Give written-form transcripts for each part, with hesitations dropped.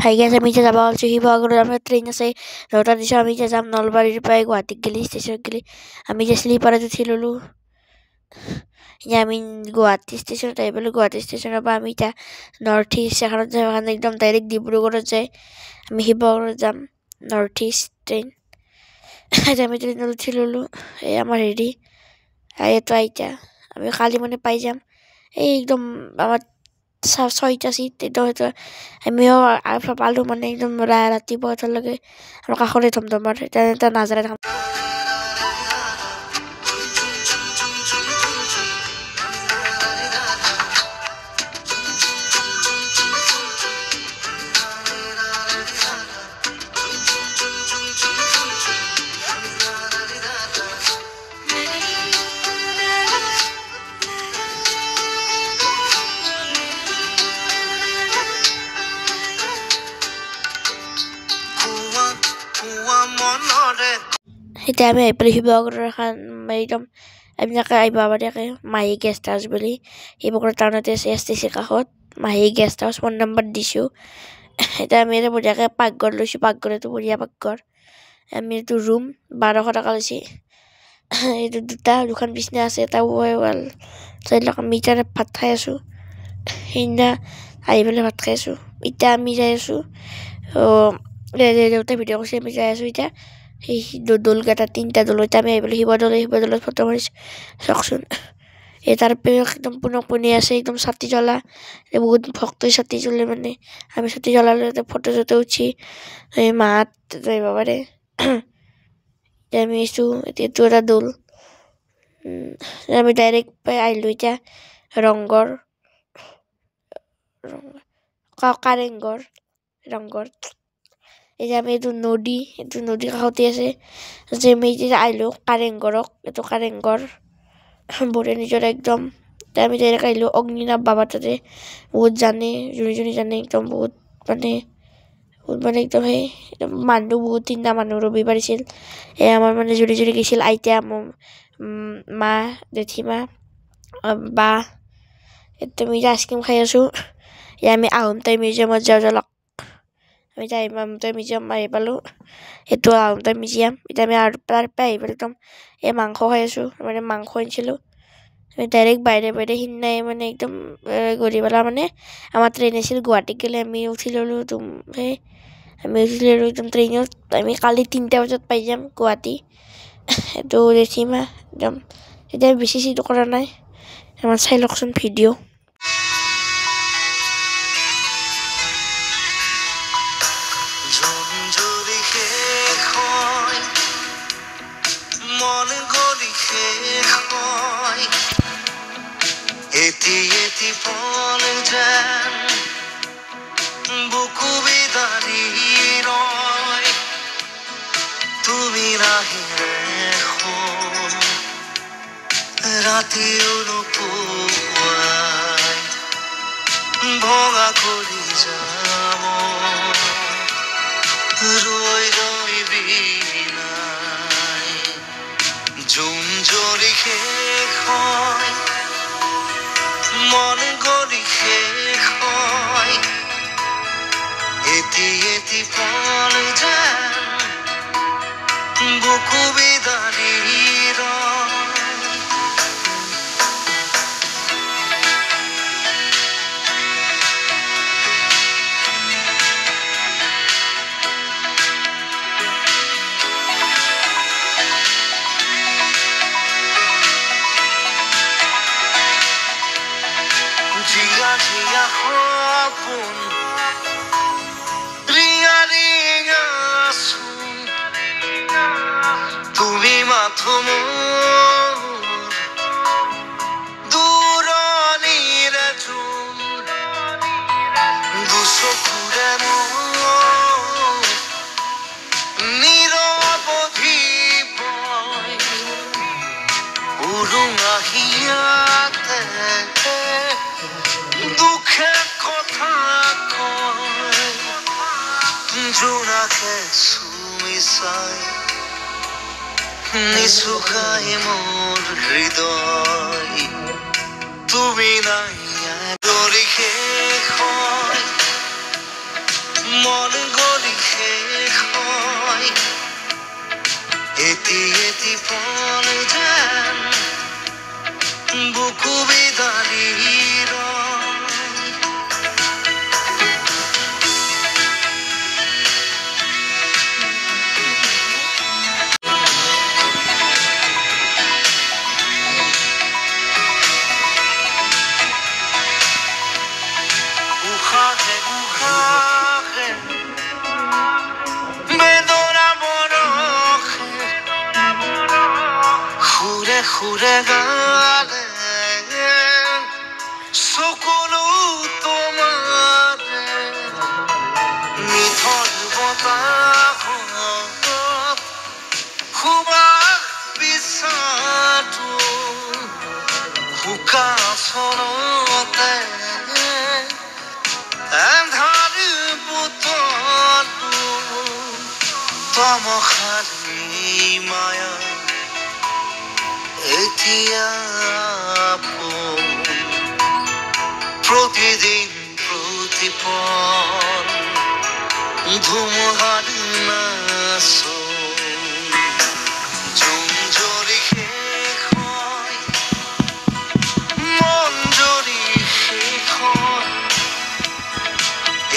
ভাইকে আছে আমি এতিয়া যাব ওলাইছোঁ শিৱসাগৰত আমাৰ ট্ৰেইন আছে 9টাত দিছোঁ আমি এতিয়া যাম নলবাৰীৰ পৰাই গুৱাহাটীত গেলি ষ্টেচনত গেলি আমি এতিয়া শ্লিপাৰত উঠি ল'লোঁ এতিয়া আমি গুৱাহাটী ষ্টেচনত আহি পালোঁ গুৱাহাটী ষ্টেচনৰ পৰা আমি এতিয়া নৰ্থ ইষ্ট এখনত যাম এখন একদম ডাইৰেক্ট ডিব্ৰুগড়ত যায় আমি শিৱসাগৰত যাম নৰ্থ ইষ্ট ট্ৰেইন এতিয়া আমি ট্ৰেইনত উঠি ল'লোঁ এই আমাৰ হেৰি এইটো এতিয়া আমি কালি মানে পাই যাম এই একদম আমাৰ 6টা চিট এইটো আমিও পালোঁ মানে একদম ৰাতিপুৱা উঠালৈকে আমাৰ কাষতে ধমধমাৰ এটা নাজাৰে এতিয়া আমি আহি পালোঁ শিৱসাগৰৰ এখন একদম আপোনালোকে আহিব পাৰি মাহী গেষ্ট হাউচ বুলি শিৱসাগৰ টাউনতে আছে STC কাষত মাহী গেষ্ট হাউচ ফোন নম্বৰ দিছোঁ এতিয়া আমি এটা বঢ়িয়াকৈ পাকঘৰ লৈছোঁ পাকঘৰটো বঢ়িয়া পাকঘৰ আমি এইটো ৰুম 1200 টকা লৈছে এইটো দুখন বিচনা আছে এটা ৱাল চাইলক আমি এতিয়া ভাত খাই আছোঁ সেইদিনা আহি পেলাই ভাত খাই আছোঁ এতিয়া আমি যাই আছোঁ দেউতাই ভিডিঅ' কৰিছে আমি যাই আছোঁ এতিয়া সেই দৌলকেইটা 3টা দৌল এতিয়া আমি আহি পেলাই শিৱদৌলত ফটো মাৰিছোঁ চাওকচোন এই তাৰ একদম পোনে আছে একদম চাতি জ্বলা বহুত ভক্তই চাতি জ্বলে মানে আমি চাতি জ্বলালে ফটো চটো উঠি মাত যাইব পাৰে এতিয়া আমি আহিছোঁ এইটো এটা দৌল আমি ডাইৰেক্ট আহিলোঁ এতিয়া ৰংঘৰ ৰংঘৰ এতিয়া আমি এইটো নদীৰ কাষতে আছে যে আমি এতিয়া আহিলোঁ কাৰেংঘৰক এইটো কাৰেংঘৰ বঢ়িয়া নিজৰ একদম আমি ডাইৰেক্ট আহিলোঁ অগ্নিনাভ বাবা তাতে বহুত জানে যোনে জানে একদম বহুত মানে একদম সেই মানুহ বহুত তিনিটা মানুহ ৰবিবাৰ আছিল আমাৰ মানে যোনে গৈছিল আইতা মা জেঠীমা বা আমি এতিয়া আইচক্ৰীম খাই আছোঁ আমি আহোম টাইম মিউজিয়ামত যাওঁ আমি এতিয়া আহোম টাইম মিউজিয়াম আহি পালোঁ সেইটো আহোম টাইম মিউজিয়াম এতিয়া আমি তাৰ পৰা আহি পেলাই একদম এই মাংস খাই আছোঁ মানে মাংস আনিছিলোঁ আমি ডাইৰেক্ট বাহিৰে সিদিনাই মানে একদম গধূলি পেলা মানে আমাৰ ট্ৰেইন আছিল গুৱাহাটীত গ'লে আমি উঠি ল'লোঁ আমি উঠি ল'লোঁ একদম ট্ৰেইনত আমি কালি 3টা বজাত পাই যাম গুৱাহাটী এইটো জেঠীমা একদম এতিয়া বেছি চিট কৰা নাই আমাৰ চাই লওকচোন ভিডিঅ' তুমি নাহিলে ৰাতিও নোপোৱাই ভঙা কৰি যাম ৰৈ বিনাই জোন জৰি শেষ হয় মন গৰি শেষ হয় এটি পল যেন বুকু বিদাৰি জিয়া সপোন তুমি মাথো দূৰণিৰ জোন দুচকুৰে নিৰৱধি উৰুঙা হিয়াতে দুখে কথা কয় জোনাকে চুমি চাই নিচুকাই মোৰ হৃদয় তুমি নাই দৰি শেষ হয় মন গলি শেষ হয় এটি এটি পল যেন বুকু বিদাৰি উশাহে উশাহে বেদনা বৰষে সুৰে সুৰে গালে সকলো তোমাৰে নিথৰ বতাহত সুবাস বিচাৰটো শুকাচলতে এন্ধাৰ বুটলটো তমসাৰী মায়া এতিয়া প্ৰতিদিন প্ৰতিপল ধুমুহাত নাচো জুম জ্বলি শেষ হয় মন জ্বলি শেষ হয়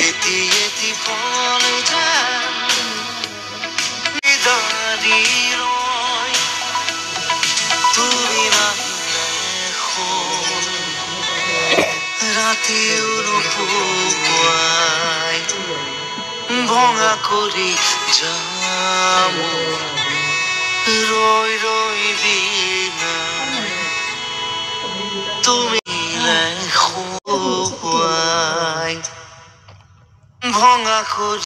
এটি এটি পল যেন বিদাৰি ৰয় তুমি নাহিলে হ'ল ৰাতিও নুপুৱাই ভঙা কৰি যাম ৰৈ ৰৈ বিনা তুমি খুৱাই ভঙা কৰি